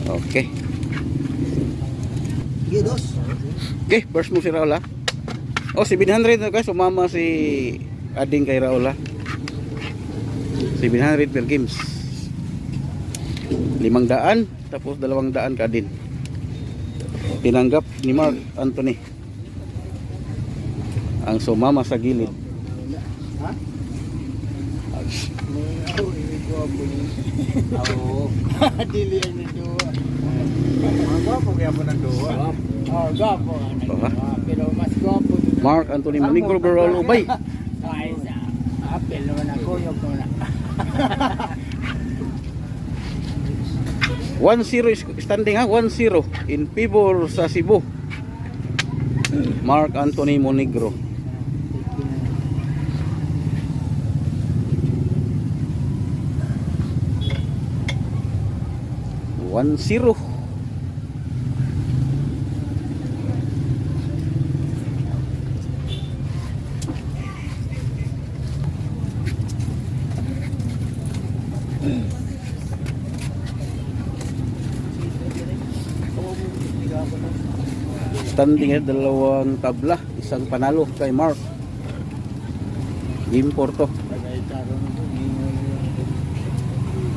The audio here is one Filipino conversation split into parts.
Okay. Gidos. Okay, first mo si Raul ha. Oh, 700 na guys. Sumama si Ading kay Raul ha. 700 per games. 500 tapos 200 ka din. Tinanggap ni Mark Anthony ang sumama sa gilid. Ha? Dili ang duwa. Mga gwapo kaya po ng duwa. Oh, gwapo. Pero mas gwapo. Mark Anthony Monigro Barol Ubay. Ay, apel naman ako. Yung na. 1-0 standing ha, 1-0 in favor sa Cebu. Mark Anthony Monigro. One zero. Standing at 2 tabla, isang panalo kay Mark. Game 4 to.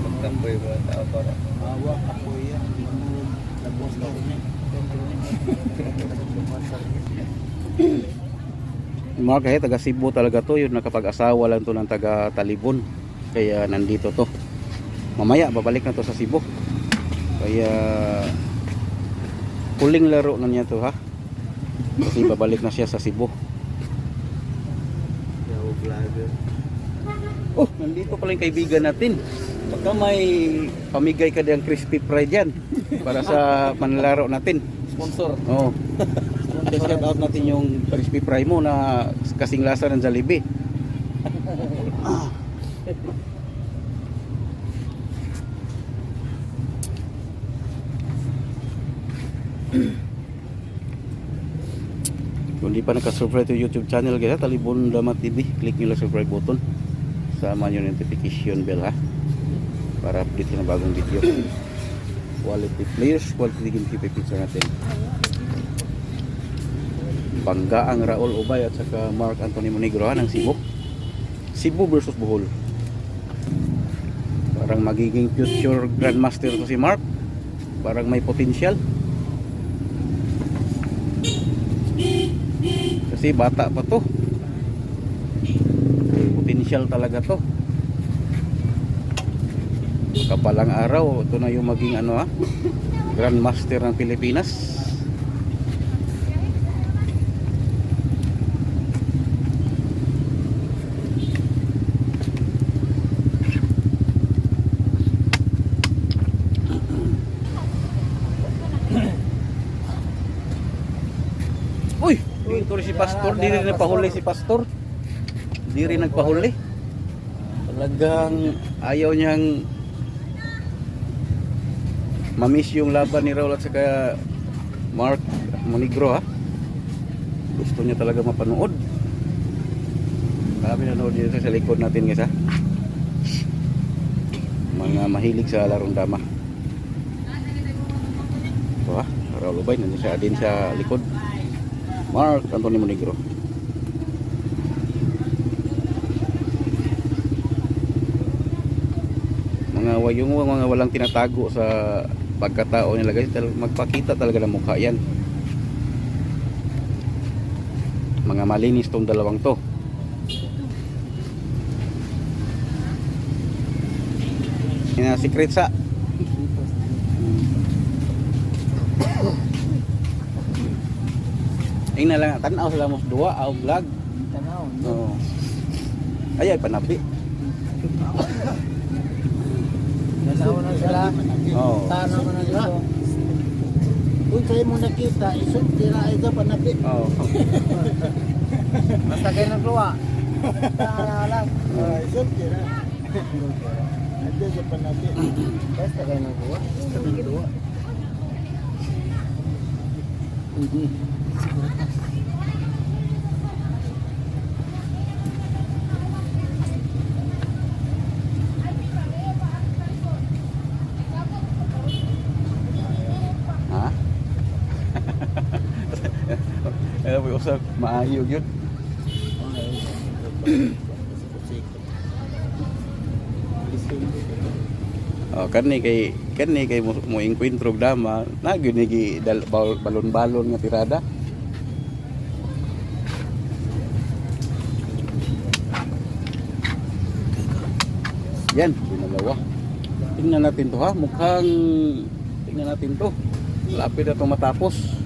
Magtamboy ba tao para awa ako yan. Labos ko niya. Mark ay taga Cebu talaga to, yun nakapag-asawa lang to ng taga Talibon. Kaya nandito to. Mamaya babalik na to sa Cebu. Kaya huling laro na niya to ha. Kasi babalik na siya sa Cebu. Oh, nandito pala yung kaibigan natin. Baka may pamigay ka diyang crispy fry dyan para sa manlalaro natin. Sponsor. Oo. Shout out natin yung crispy fry mo na kasing lasa ng Jollibee. Kung di pa nakasubscribe to YouTube channel guys, Talibon Damat TV, click nyo lang subscribe button. Sama nyo notification bell ha, para update na bagong video. Quality players, quality game picture natin. Bangga ang Raul Ubay at saka Mark Anthony Monigro ng Cebu. Cebu versus Bohol. Parang magiging future grandmaster to si Mark. Parang may potential. Kasi bata pa to. Potential talaga to. Kapalang araw ito na yung maging ano ha, grandmaster ng Pilipinas. Uy, dito rin si Pastor, di rin nagpahuli si Pastor. Di rin nagpahuli. Talagang ayaw niyang mamiss yung laban ni Raul at saka Mark Monigro ha. Gusto niya talaga mapanood. Kami nanood dito sa likod natin guys ha. Mga mahilig sa larong dama. Ito ha, Raul Ubay nandiyan siya din sa likod. Mark Anthony Monigro. Yung mga walang tinatago sa pagkatao nila guys, magpakita talaga ng mukha yan. Mga malinis tong dalawang to. Yan ang secret sa ay na lang tanaw sila mo dua aw vlog Tanaw. oo ay panapi Tanaw na sila. oo Tanaw na sila. Kung kayo mo nakita, isang tira ito panapi. oo Basta kayo nagluwa. Tanaw. Isang tira. Ito sa panapi. Basta kayo nagluwa. Basta kayo nagluwa. Basta maayo yun. Oh, kani kay mo encuentro dama na gyud ni balon-balon nga tirada. Yan, binalawa. Tingnan natin to ha, tingnan natin to. Lapit na itong matapos.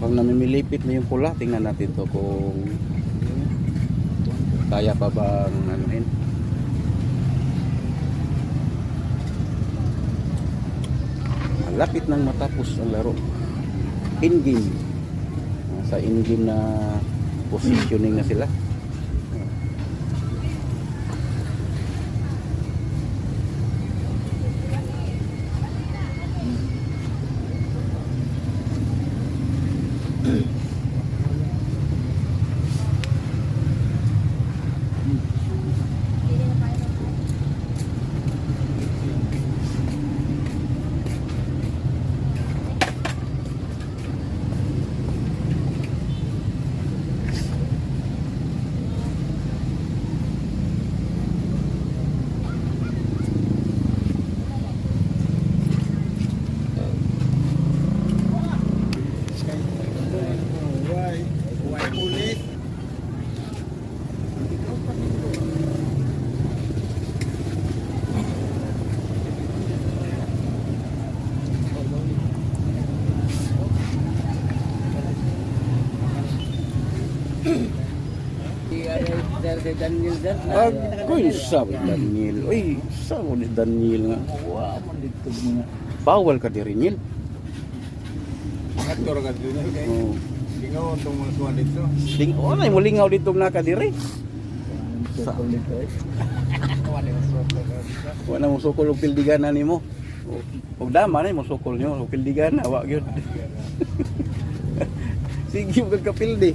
Mukhang namimilipit na yung pula. Tingnan natin to kung kaya pa bang anuhin. Lapit nang matapos ang laro. In-game. Sa in-game na positioning na sila. Daniel dan. Agoy, sabi Daniel. Uy, sabi ni Daniel nga. Wah, dito mga. Bawal ka diri, Niel. Ator ka dito kay. Oh. Lingaw tong mga suwan dito. Ano mo lingaw dito naka diri? Sa dito eh. Wala mo sukol og pildigan nimo. Og dama na mo sukol nyo, og pildigan na wa gyud. Sige mo kapildi.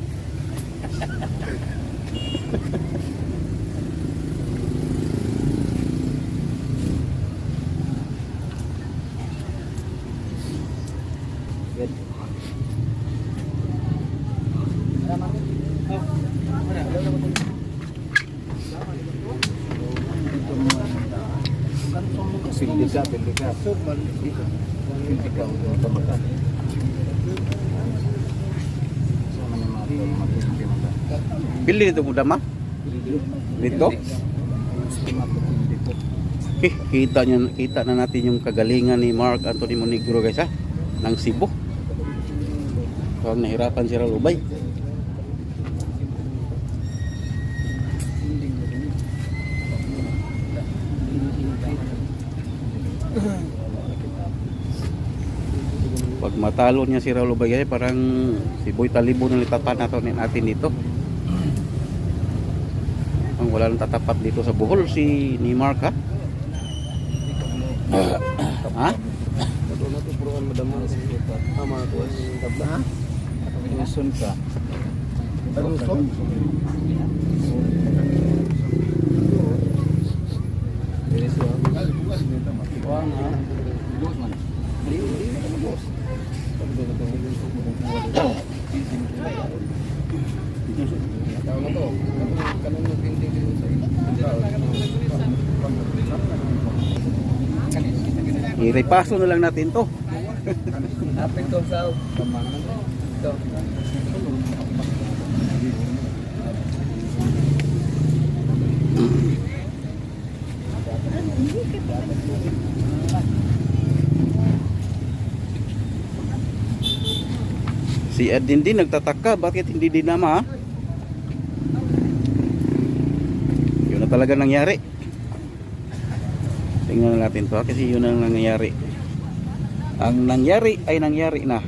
Pildika. Pildi nito mo dama? Dito? Kita na natin yung kagalingan ni Mark Anthony Monegro guys ha, ng Cebu. So nahirapan si Ralubay. Pag matalo niya si Raulo Bagay, parang si Boy Talibo na litatan natin dito. Ang wala nang tatapat dito sa Bohol si ni Mark ha. Ha? Ito na to puruan madama sa kita. Ama to ang tabla. Ha? Isun ka. Taluson. Dili siya. Wang ha. Dos man. Dili dos. Tahu na to. Kanon mo pindi dito sa I-repaso na lang natin to. Apin to sa kamanan. Ito. Si Edin din nagtataka bakit hindi dinama ha? Yun na talaga nangyari. Tingnan natin to ha? Kasi yun ang nangyari. Ang nangyari ay nangyari na.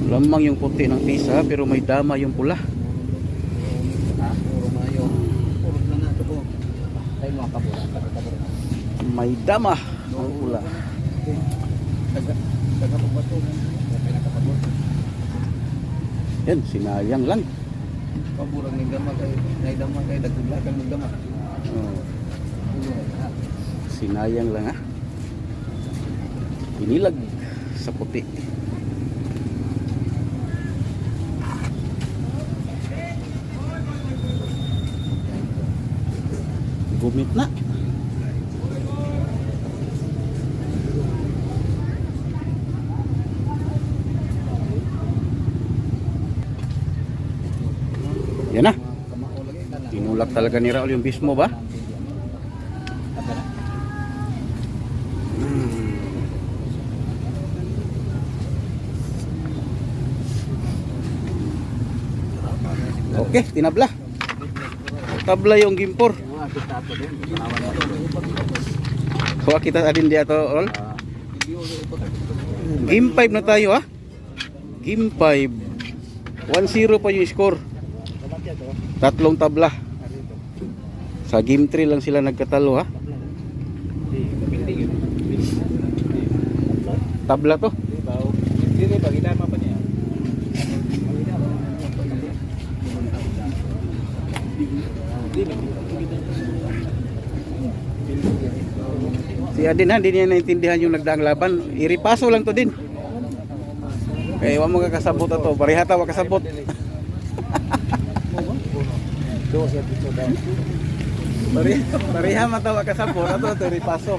Lamang yung puti ng tisa pero may dama yung pula. May dama ang pula. Yan, sinayang lang. Paburang ng dama kay dagdaglagan ng dama. Oh, sinayang lang ha. Inilag sa puti. Gumit na. Yan na. Tinulak talaga ni Raul yung bismo ba? Okay, tinabla. Tabla yung gimpor. Kuha kita adin dia to, Ol. Game 5 na tayo ha. Game 5. 1-0 pa yung score. Tatlong tabla. Sa game 3 lang sila nagkatalo ha. Tabla to. Hindi ba ginama pa niya? Si Adin ha, hindi niya naintindihan yung nagdaang laban. Iripaso lang to din. Kaya wala mo kakasabot na to. Pareha tawa kasabot. Pareha matawa kasabot. Ito ito iripaso.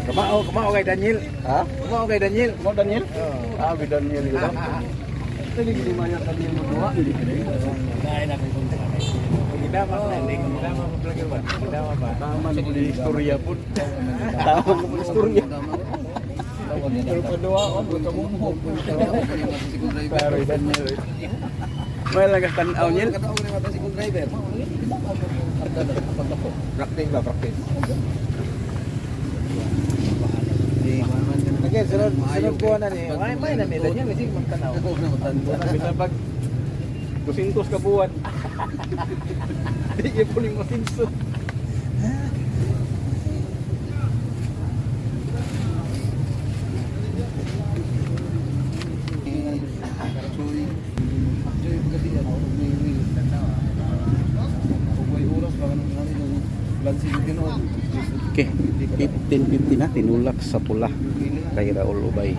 Kumao kay Daniel. Ha? Kumao kay Daniel. Mo Daniel? Oh. Ah, bi Daniel yun. Tadi di mana Daniel berdua. Nah, enak itu. Kita apa nih? Kita apa belajar ba? Kita apa? Tama na po di istorya po. Tama na po istorya. Pero kedua on buta mo mo. Pero Daniel. May lagas tanaw niya. Kata orang mata si driver. Praktis ba praktis? Oke, sunod ko na ni. May na medyo niya kasi magtanaw. Bisa pag 200 ka buwan. Di ka puling masinso. Okay, 15-15 na tinulak sa pula kay Raul Ubay.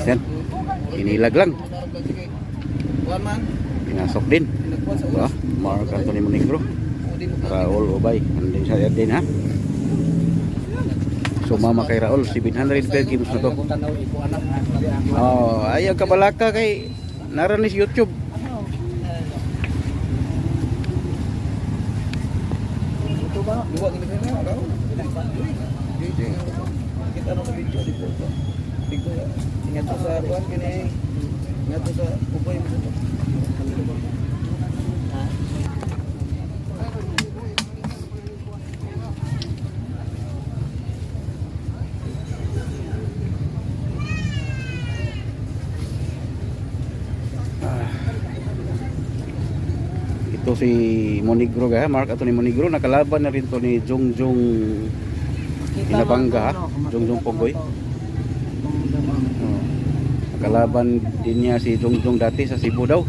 Yan, inilag lang. Pinasok din. Ba? Mark Anthony Monegro. Raul Ubay. Andin sa din ha. Sumama kay Raul 700 per games na to. Oh, ayaw kabalaka kay naranis YouTube. Dua kali kena tahu. Kita nak video di foto. Dito ingat tu sa kuan kini. Ingat tu sa upoy mo. Ito si Monegro ga, Mark Anthony Monegro, nakalaban na rin to ni Jongjong Inabanga ha, Jongjong Pogoy. Nakalaban din niya si Jongjong dati sa Cebu daw.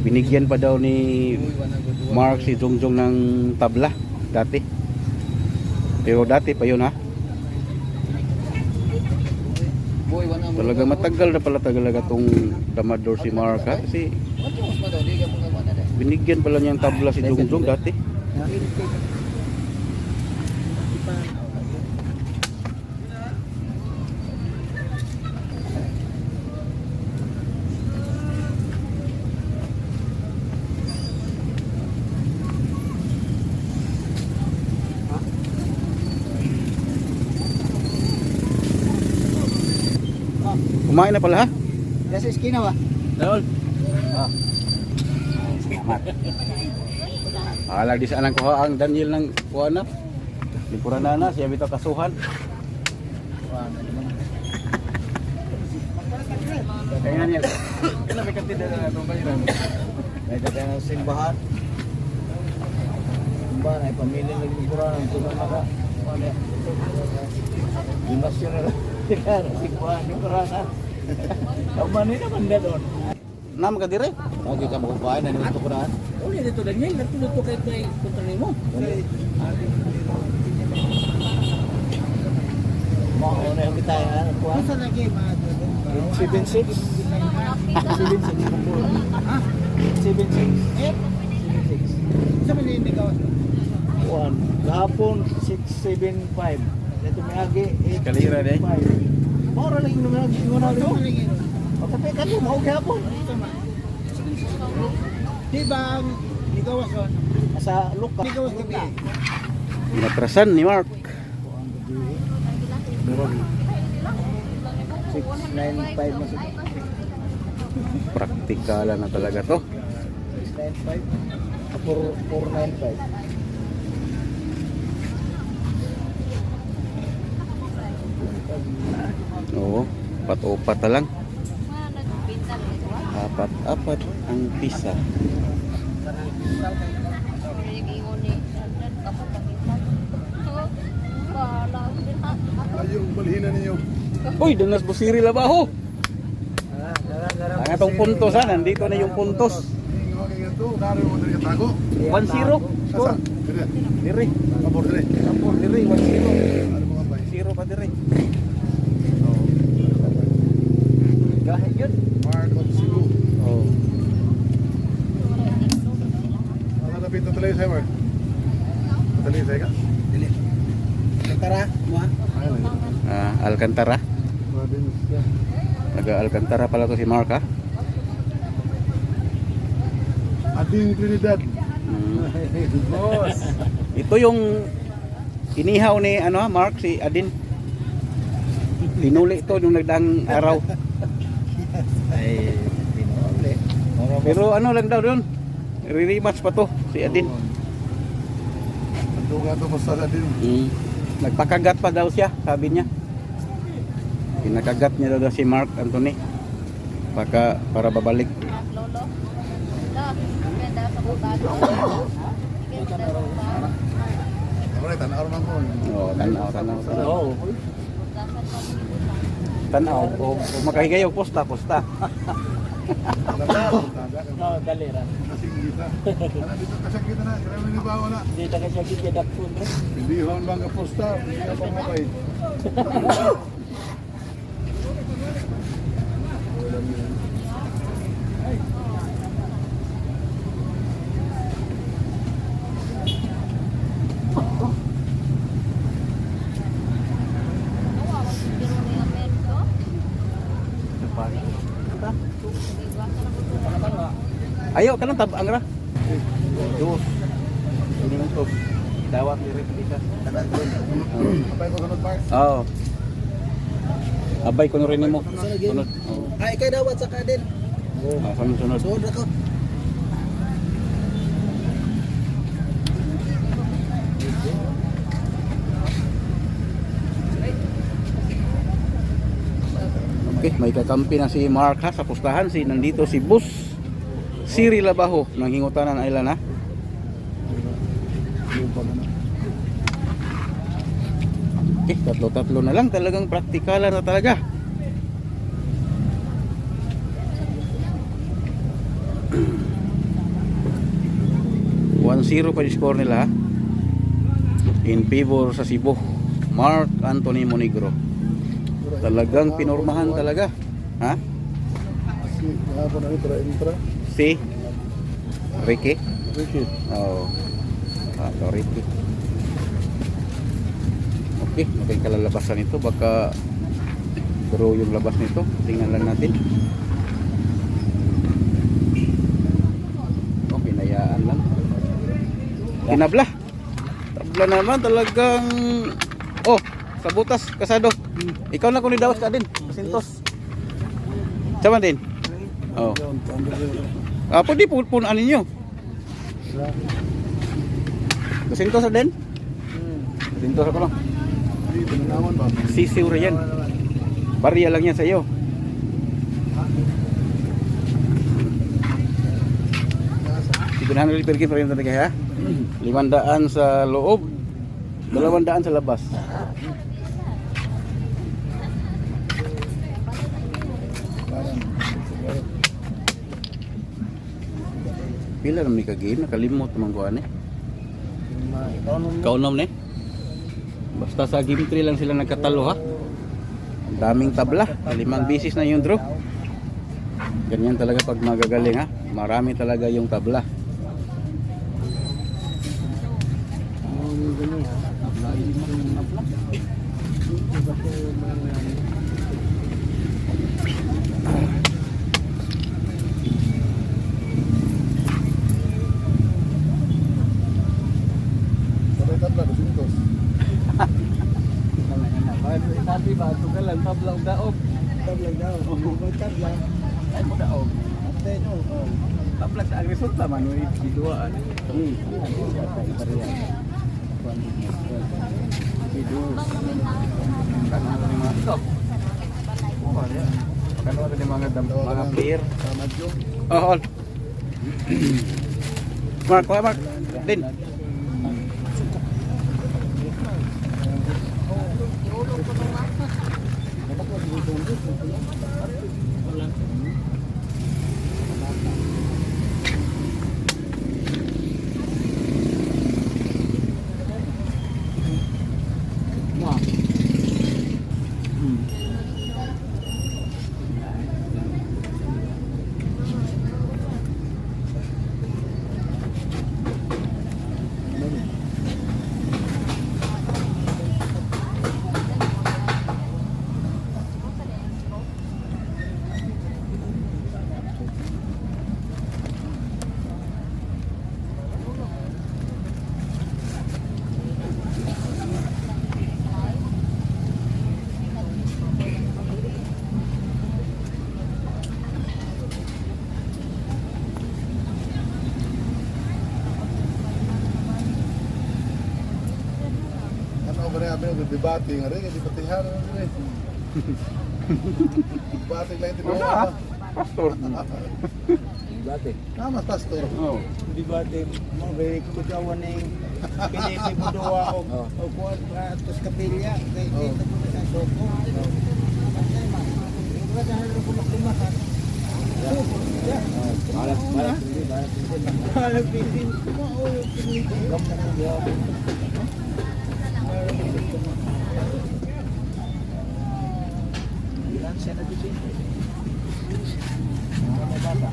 Binigyan pa daw ni Mark si Jongjong ng tabla dati. Pero dati pa yun ha. Talaga matagal na pala talaga tong damador si Mark ha. Kasi binigyan pala niya ng tabla si Jongjong dati. Kumain na pala ha? Nasa eskina ba? Raul. Alag di sa anang kuha ang Daniel ng kuha na. Lipuran na siya bitaw kasuhan. Kaya Daniel. Kailan may katida na itong bayaran? May katida na simbahan. Simbahan ay pamilya naglikuran ang tulong naka. National. Sikuan yung karana. Ang mani naman na doon. Nam ka dire? Okay ka magkumpain na nito kuraan. Uli dito Daniel, natulog ko kay kontra nimo. Mga na yung kita ano kuha. Sa lagi mga 76. 76. Ha? 76. 76. Sa mga hindi ka. Kuan. Gahapon 675. Ito may agi. Kalira day. Mora lang yung mga ginawa na ito. Tapi kan mo mau gahapon. Di bang ligawas on sa luka. Ligawas gabi. Inatrasan ni Mark. 695 masuk. Praktikalan na talaga to. 695 495. Oo, pat-upat na lang. Apat-apat ang pisa. Ayong balhinan ninyo. Uy, danas busiri labaho. Ang atong puntos ha, nandito na yung puntos. Ingong ito, dari mo dari katago. 1-0 score. Dire. Dire. Kapor dire. Kapor dire 1-0. Ano mga bay? 0 pa dire. Kahit yun. Mark of Cebu. Oh. Ano na pinto tuloy sa Mark? Tuloy sa ka? Tara, mo. Alcantara. Mabin. Naga-Alcantara pala to si Mark ha. Ading Trinidad. Boss. Ito yung inihaw ni ano Mark si Adin. Tinuli to nung nagdaang araw. Ay, pinole. Pero ano lang daw doon. Re-rematch pa to si Adin. Duga to basta Adin. Nagpakagat pa daw siya, sabi niya. Pinakagat niya daw si Mark Anthony. Para babalik. Lolo. Ganda sa butado. Ako tanaw man ko. Oh, tanaw. Oo. Tanaw. O makahigay og posta. No, dalira. Kasing kita. Ano dito kasing kita na. Grabe ni bawa na. Dito ka siya gidak pun. Hindi hon bang posta, hindi na pang mabay. Ayo kanang tabang ra. Dos. Minutos. Dawat diri bisa. Mabay ko sunod Mark. Oo. Abay ko rin mo. Sunod. Oo. Ay, kay dawat sa kadin. Sunod. Sunod ako. Okay, may kakampi na si Mark ha sa pustahan. Nandito si Bus Siri Labaho ng Hingutanan Island ha. Okay, tatlo na lang. Talagang praktikalan na talaga. One 0 pa yung score nila ha. In favor sa Cebu. Mark Anthony Monegro. Talagang pinormahan talaga. Ha? Si hapon na intra. Si Ricky. Ricky. Oo. Ricky. Okay, maging kalalabasan ito. Baka draw yung labas nito. Tingnan lang natin. Okay, nayaan lang. Tinabla. Tabla naman talagang... Oh, sa butas, kasado. Ikaw na kung ni Daos ka din. Pasintos. Sama din. Oh. Pwede punan ninyo. Pasintos na din. Pasintos ako lang. Hindi pinanawan ba? Sisiw rin yan. Barya lang yan sa iyo. Ipinahan ulit pergi pa rin talaga ha. 500 sa loob. 200 sa labas. Pila naman ni kagin, nakalimot naman ko ani. Kaunom ni. Basta sa game 3 lang sila nagkatalo ha. Ang daming tabla, 5 bisis na yung draw. Ganyan talaga pag magagaling ha. Marami talaga yung tabla. Sabay tabla, 200. Sabi ba, ito ka lang, tablang daog. Tablang daw. Tablang. Ay mo daog. Ate, no. Tablang sa agresot naman, no, biduaan. Kanang ni mga ito. Kanang ni mga player. Tama dyan. Oh, all. Mark, kuha Mark. Din. Ano ba rin abin, debate nga rin, di patihan na rin. Debate lang ito. Pastor. Dati. Tama, pastor. Oh. Di ba, mo, very kutawan na yung pinisi mo doa o kuwan pa tos kapilya. Kaya dito mo na sa soko. Diba dahil na kumakumahan? Malang pisin. Oo, yung pinisi. Ilan siya na dito? Mga bata.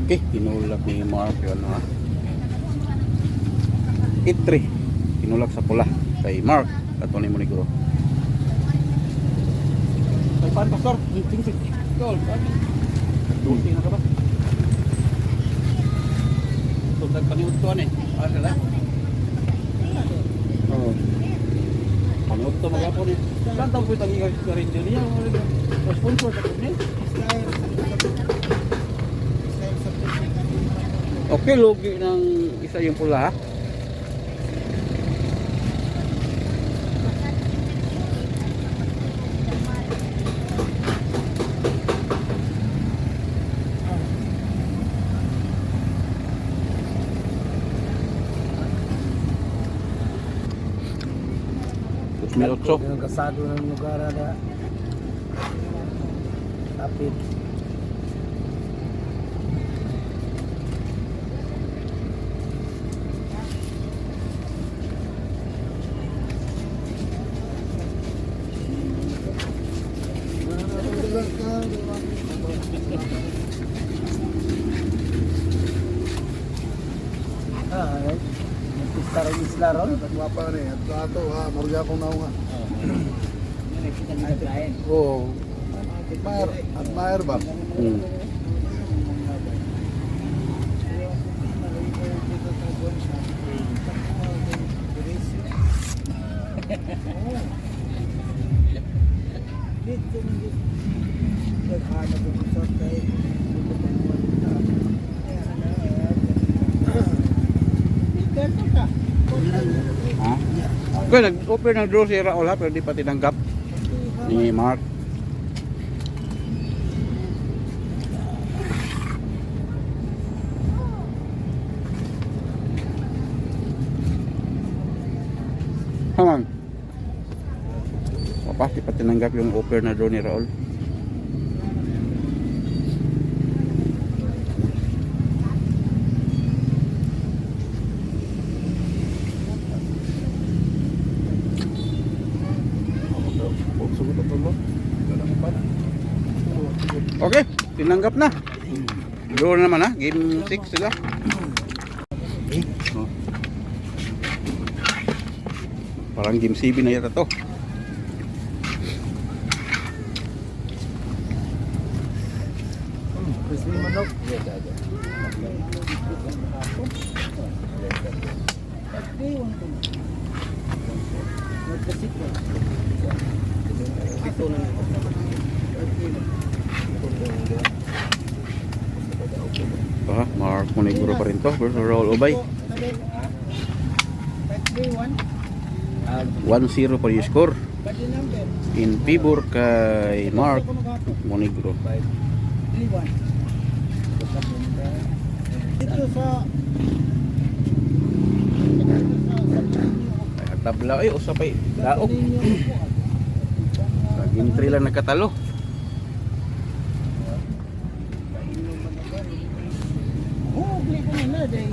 Okay, tinulak ni Mark yun ha. Itri, tinulak sa pula kay Mark at ni Moniguro. Ay pan pastor, ting. Gol, dulce na ka ba? Tugtag paniutuan eh. Para sila. Oh. Paniuto magapon eh. Saan tayo po itang i-ranger niya? Sponsor ka po niya. Okay, logi ng isa yung pula ha. Milotso. Yung kasado ng lugar na tapit. Pista rin isla ron. Nagwapa rin. At ato ha, marga akong naunga. Ay, Oo. Admire ba? Hmm. Ha? Okay, nag-open ng draw si Raul ha, pero di pa tinanggap ni Mark. Haman. Papa, di pa tinanggap yung offer na drone ni Raul. Okay, tinanggap na. Drone naman ha, game 6 sila. Oh. Parang game 7 na yata to. Crispy manok. Ito ha, Mark Monegro pa rin to versus Raul Ubay. 1-0 pa yung score in favor kay Mark Monegro. Dito sa Tabla ay usapay daog. Game 3 lang nakatalo. play ko na dahil.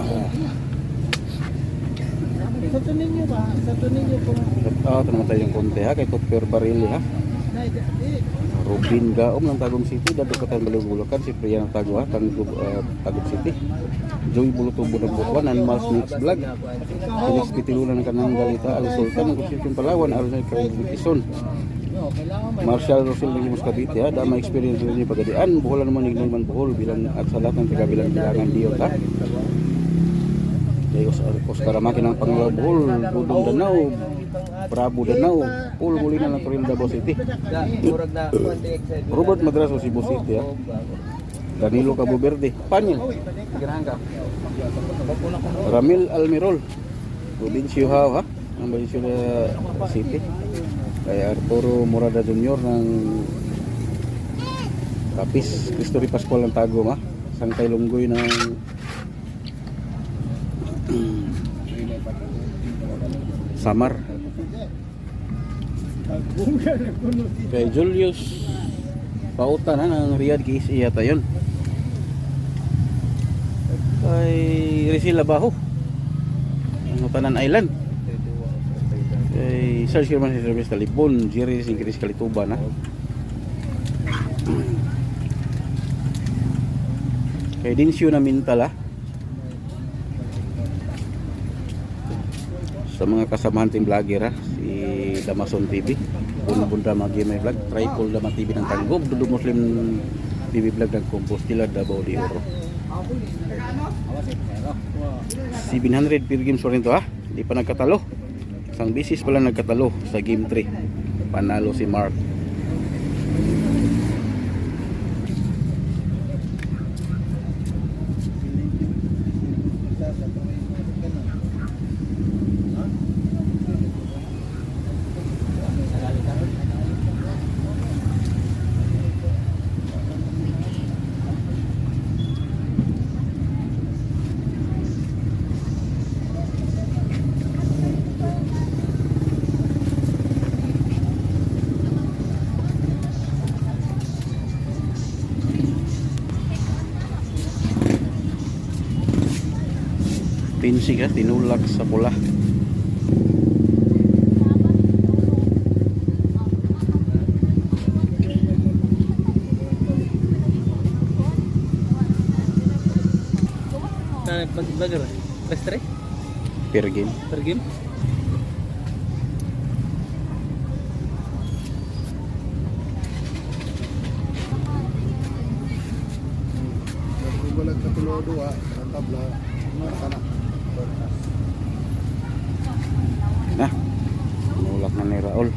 Sa tunin nyo ba? Sa tunin nyo kung Ito naman tayo yung konti ha, kay Topper Barili ha. Robin Gaom ng Tagum City, Dadukatan Balugulakan, si Priya ng Tago ha, Tagum City. Joey Bulutubo ng Bukuan, Animals Mix Vlog. Felix Pitilunan ng Kanang Galita, Ali Sultan ng Kusitong Palawan, Arnel Karibig Ison. Marshall Rosil ng Himus Cavite ha, dama experience rin yung pagadian, buhulan naman yung man buhol bilang at sa lahat ng taga-bilang-bilangan diyot ha. Kay Oscar Amaki ng Pangalaw Buhol, Budong Danau, Bravo Danau, Paul Molina ng Corinda Davao City. Robert Madraso Cebu City ha. Danilo Cabo Verde, Panil, Ramil Almirol, Provincio Hao ha, ng Valenzuela City. Kay Arturo Morada Jr. ng Kapis, Cristory Pascual ng Tagum ha. Sangkay Lunggoy ng Samar. Kay Julius Pautan ha, ng Riyadh KSA yata yun. Kay Rizal Labaho ng Tanan Island. Kay Sarge Kirman si Service Talibon, Jerry Singkiris Kalituban ha. Kay Dinsyo na Mintal ha. Sa mga kasamahan ting vlogger ha, si Damason TV, Bunda Magimay Vlog, Tripol Dama TV ng Tanggob, Dudu Muslim TV Vlog ng Compostela, Davao de Oro. 700 per games rin to ha, hindi pa nagkatalo. Isang bisis pala nagkatalo sa game 3. Panalo si Mark. Pinsig ha, tinulak sa pula. Vlogger ba? Restre? Per game. Per game? Bulag sa tulodo ha, ang tabla, sana. Na, tinulak na ni Raul.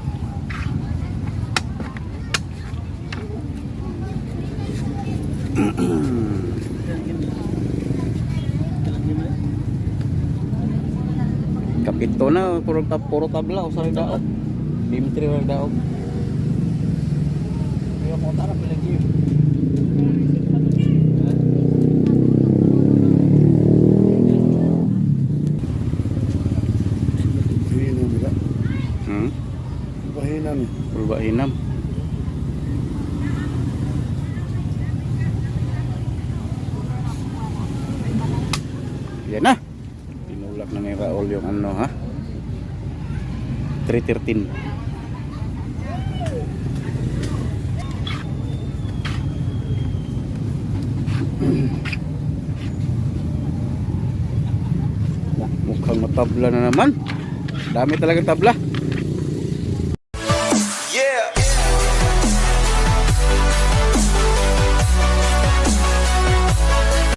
Kapito na, puro tabla, usari daog. Game 3 wala daog. Kaya mo tara pala game. hinam. Pulba hinam. Yan na. Tinulak na ni Raul yung ano ha. 313. Mukhang matabla na naman. Dami talagang tabla.